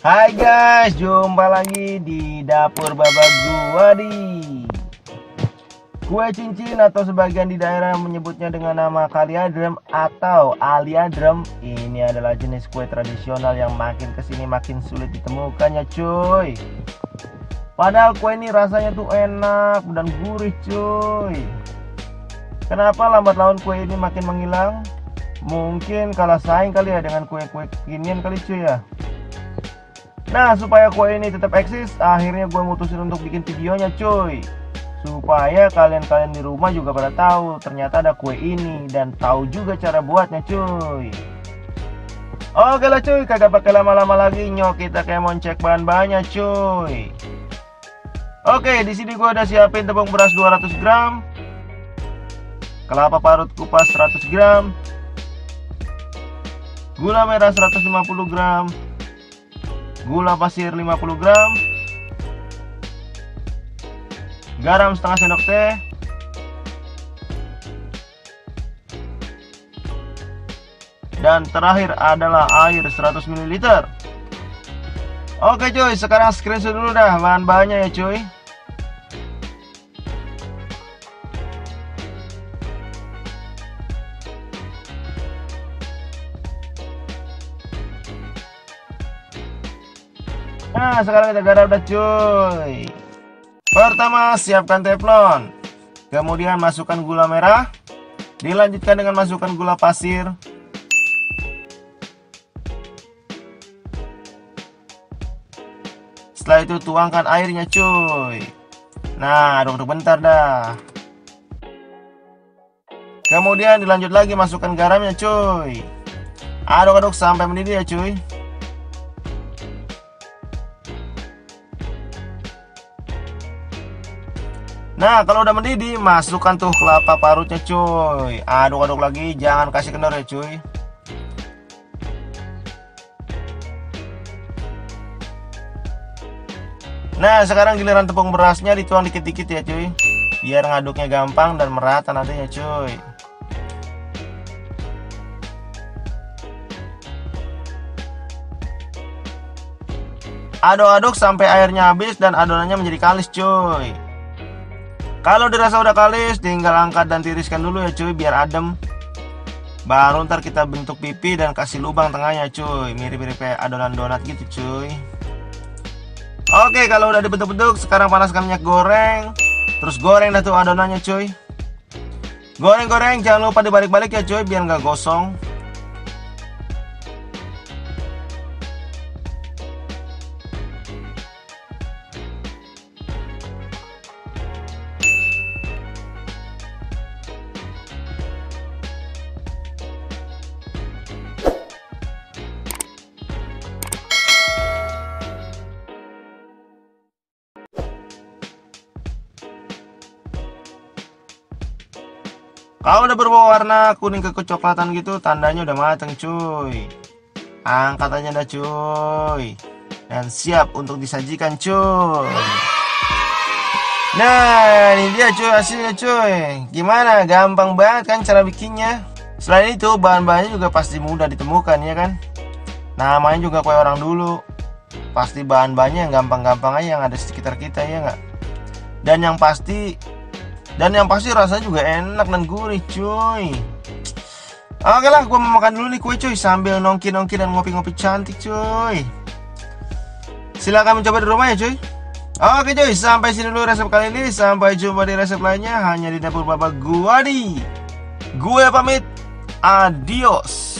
Hai guys, jumpa lagi di dapur Baba Guwadi. Kue cincin atau sebagian di daerah menyebutnya dengan nama kaliadrem atau aliadrem. Ini adalah jenis kue tradisional yang makin kesini makin sulit ditemukannya cuy. Padahal kue ini rasanya tuh enak dan gurih cuy. Kenapa lambat laun kue ini makin menghilang? Mungkin kalah saing kali ya dengan kue-kue kekinian kali cuy ya. Nah, supaya kue ini tetap eksis, akhirnya gue mutusin untuk bikin videonya cuy, supaya kalian-kalian di rumah juga pada tahu ternyata ada kue ini dan tahu juga cara buatnya cuy. Oke lah cuy, kagak pakai lama-lama lagi, nyok kita kemon cek bahan-bahannya cuy. Oke, di sini gue udah siapin tepung beras 200 gram, kelapa parut kupas 100 gram, gula merah 150 gram, gula pasir 50 gram, garam setengah sendok teh, dan terakhir adalah air 100 ml. Oke cuy, sekarang screenshot dulu dah bahan-bahannya ya cuy. Nah, sekarang kita garap dah cuy. Pertama, siapkan teflon. Kemudian masukkan gula merah. Dilanjutkan dengan masukkan gula pasir. Setelah itu tuangkan airnya cuy. Nah, aduk-aduk bentar dah. Kemudian dilanjut lagi masukkan garamnya cuy. Aduk-aduk sampai mendidih ya cuy. Nah, kalau udah mendidih, masukkan tuh kelapa parutnya cuy. Aduk-aduk lagi, jangan kasih kendor ya cuy. Nah, sekarang giliran tepung berasnya dituang dikit-dikit ya cuy, biar ngaduknya gampang dan merata nantinya cuy. Aduk-aduk sampai airnya habis dan adonannya menjadi kalis cuy. Kalau dirasa udah kalis, tinggal angkat dan tiriskan dulu ya cuy, biar adem. Baru ntar kita bentuk pipi dan kasih lubang tengahnya cuy, mirip-mirip kayak adonan donat gitu cuy. Oke, kalau udah dibentuk-bentuk, sekarang panaskan minyak goreng. Terus goreng dah tuh adonannya cuy. Goreng-goreng, jangan lupa dibalik-balik ya cuy, biar nggak gosong. Kalau udah berubah warna kuning ke kecoklatan gitu, tandanya udah mateng cuy. Angkat aja dah cuy. Dan siap untuk disajikan cuy. Nah, ini dia cuy hasilnya cuy. Gimana? Gampang banget kan cara bikinnya. Selain itu, bahan-bahannya juga pasti mudah ditemukan ya kan. Namanya juga kue orang dulu. Pasti bahan-bahannya yang gampang-gampang aja yang ada di sekitar kita ya nggak. Dan yang pasti rasanya juga enak dan gurih cuy. Oke lah, gue mau makan dulu nih kue cuy, sambil nongki-nongki dan ngopi-ngopi cantik cuy. Silahkan mencoba di rumah ya cuy. Oke cuy, sampai sini dulu resep kali ini. Sampai jumpa di resep lainnya hanya di dapur Baba Guwadi. Gue pamit, adios.